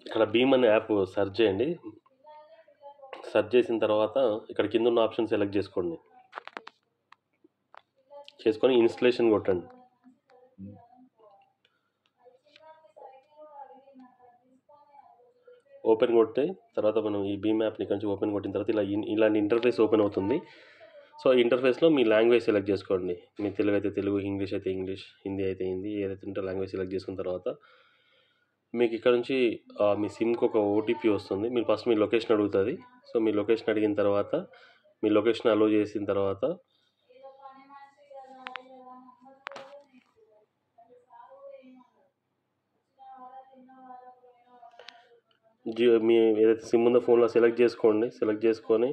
ఇక్కడ భీమ్ అనే app search చేయండి. సెర్చ్ చేసిన తర్వాత ఇక్కడ కింద ఉన్న ఆప్షన్ సెలెక్ట్ చేసుకొని ఇన్స్టలేషన్ కొట్టండి. ఓపెన్ కొట్టే తర్వాత మనం ఈ భీమ్ యాప్ని ఇక్కడ నుంచి ఓపెన్ కొట్టిన తర్వాత ఇలాంటి ఇంటర్ఫేస్ ఓపెన్ అవుతుంది. సో ఇంటర్ఫేస్లో మీ లాంగ్వేజ్ సెలెక్ట్ చేసుకోండి. మీ తెలుగు అయితే తెలుగు, ఇంగ్లీష్ అయితే ఇంగ్లీష్, హిందీ అయితే హిందీ, ఏదైతే ఉంటే లాంగ్వేజ్ సెలెక్ట్ చేసుకున్న తర్వాత మీకు ఇక్కడ నుంచి మీ సిమ్కి ఒక ఓటీపీ వస్తుంది. మీరు ఫస్ట్ మీ లొకేషన్ అడుగుతుంది. సో మీ లొకేషన్ అడిగిన తర్వాత మీ లొకేషన్ అలో చేసిన తర్వాత జియో మీ ఏదైతే సిమ్ ఉందో ఫోన్లో సెలెక్ట్ చేసుకోండి. సెలెక్ట్ చేసుకొని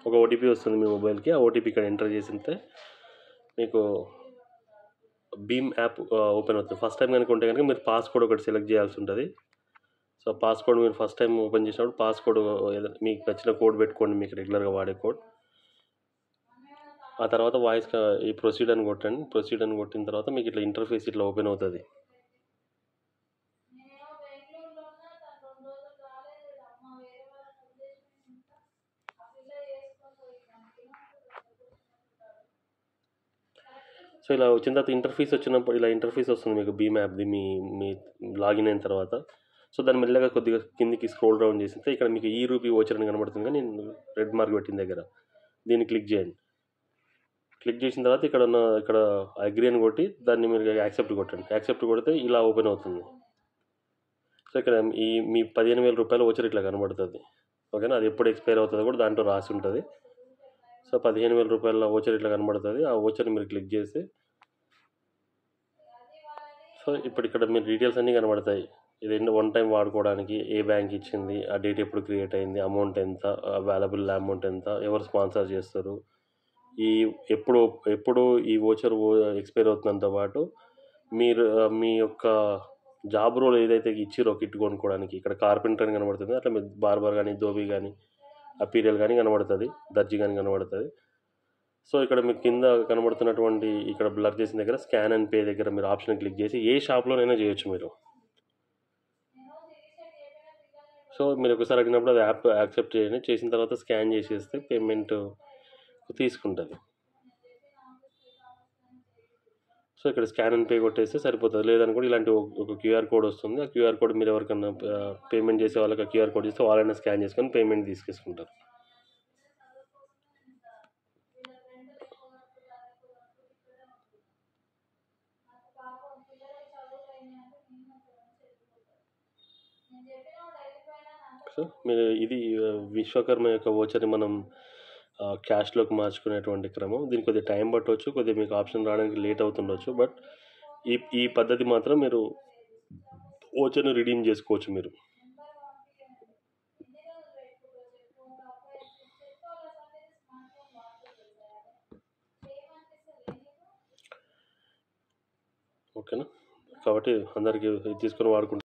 ఒక ఓటీపీ వస్తుంది మీ మొబైల్కి. ఆ ఓటీపీ ఇక్కడ ఎంటర్ చేసితే మీకు భీమ్ యాప్ ఓపెన్ అవుతుంది. ఫస్ట్ టైం కనుక ఉంటే కనుక మీరు పాస్కోడ్ ఒకటి సెలెక్ట్ చేయాల్సి ఉంటుంది. సో పాస్కోడ్ మీరు ఫస్ట్ టైం ఓపెన్ చేసినప్పుడు పాస్కోడ్ మీకు నచ్చిన కోడ్ పెట్టుకోండి, మీకు రెగ్యులర్గా వాడే కోడ్. ఆ తర్వాత వాయిస్ ఈ ప్రొసీడ్ అని కొట్టండి. ప్రొసీడ్ అని కొట్టిన తర్వాత మీకు ఇట్లా ఇంటర్ఫేస్ ఇట్లా ఓపెన్ అవుతుంది. సో ఇలా వచ్చిన తర్వాత ఇంటర్ఫేస్ వచ్చినప్పుడు ఇలా ఇంటర్ఫేస్ వస్తుంది మీకు భీమ్ యాప్ది మీ లాగిన్ అయిన తర్వాత. సో దాన్ని మెల్లగా కొద్దిగా కిందికి స్క్రోల్ డౌన్ చేస్తే ఇక్కడ మీకు ఈ రూపీ ఓచర్ అని కనబడుతుంది. కానీ నేను రెడ్ మార్క్ పెట్టిన దగ్గర దీన్ని క్లిక్ చేయండి. క్లిక్ చేసిన తర్వాత ఇక్కడ అగ్రీ అని కొట్టి దాన్ని మీరు యాక్సెప్ట్ కొట్టండి. యాక్సెప్ట్ కొడితే ఇలా ఓపెన్ అవుతుంది. సో ఇక్కడ మీ 15,000 రూపాయల ఓచర్ ఇట్లా కనబడుతుంది. ఓకేనా, అది ఎప్పుడు ఎక్స్పైర్ అవుతుందో కూడా దాంట్లో రాసి ఉంటుంది. సో 15,000 రూపాయల ఓచర్ ఇట్లా కనబడుతుంది. ఆ ఓచర్ని మీరు క్లిక్ చేసి సో ఇప్పుడు ఇక్కడ మీరు డీటెయిల్స్ అన్నీ కనబడతాయి. ఇది వన్ టైం వాడుకోవడానికి ఏ బ్యాంక్ ఇచ్చింది, ఆ డేట్ ఎప్పుడు క్రియేట్ అయింది, అమౌంట్ ఎంత, అవైలబుల్ అమౌంట్ ఎంత, ఎవరు స్పాన్సర్ చేస్తారు, ఎప్పుడు ఈ ఓచర్ ఎక్స్పైర్ అవుతుందంతో పాటు మీరు మీ యొక్క జాబ్ రోల్ ఏదైతే ఇచ్చిరో కిట్ కొనుక్కోవడానికి ఇక్కడ కార్పెంటర్ అని కనబడుతుంది. అట్లా మీరు బార్బర్ కానీ, ధోబీ కానీ, అపీరియల్ కానీ కనబడుతుంది, దర్జీ కానీ కనబడుతుంది. సో ఇక్కడ మీకు కింద కనబడుతున్నటువంటి ఇక్కడ బ్లర్ చేసిన దగ్గర స్కాన్ అండ్ పే దగ్గర మీరు ఆప్షన్ క్లిక్ చేసి ఏ షాప్లోనైనా చేయొచ్చు మీరు. సో మీరు ఒకసారి అడిగినప్పుడు అది యాప్ యాక్సెప్ట్ చేయండి. చేసిన తర్వాత స్కాన్ చేసేస్తే పేమెంట్ తీసుకుంటుంది. సో ఇక్కడ స్కాన్ అండ్ పే కొట్టేస్తే సరిపోతుంది. లేదనుకోండి ఇలాంటి ఒక క్యూఆర్ కోడ్ వస్తుంది. ఆ క్యూఆర్ కోడ్ మీరు ఎవరికన్నా పేమెంట్ చేసే వాళ్ళకి క్యూఆర్ కోడ్ ఇస్తే వాళ్ళైనా స్కాన్ చేసుకొని పేమెంట్ తీసుకుంటారు. సో మీరు ఇది విశ్వకర్మ యొక్క ఓచర్ని మనం క్యాష్లోకి మార్చుకునేటువంటి క్రమం. దీనికి కొద్దిగా టైం పట్టవచ్చు, కొద్దిగా మీకు ఆప్షన్ రావడానికి లేట్ అవుతుండొచ్చు. బట్ ఈ పద్ధతి మాత్రం మీరు ఓచర్ని రిడీమ్ చేసుకోవచ్చు మీరు. ఓకేనా, కాబట్టి అందరికీ తీసుకొని వాడుకుంటారు.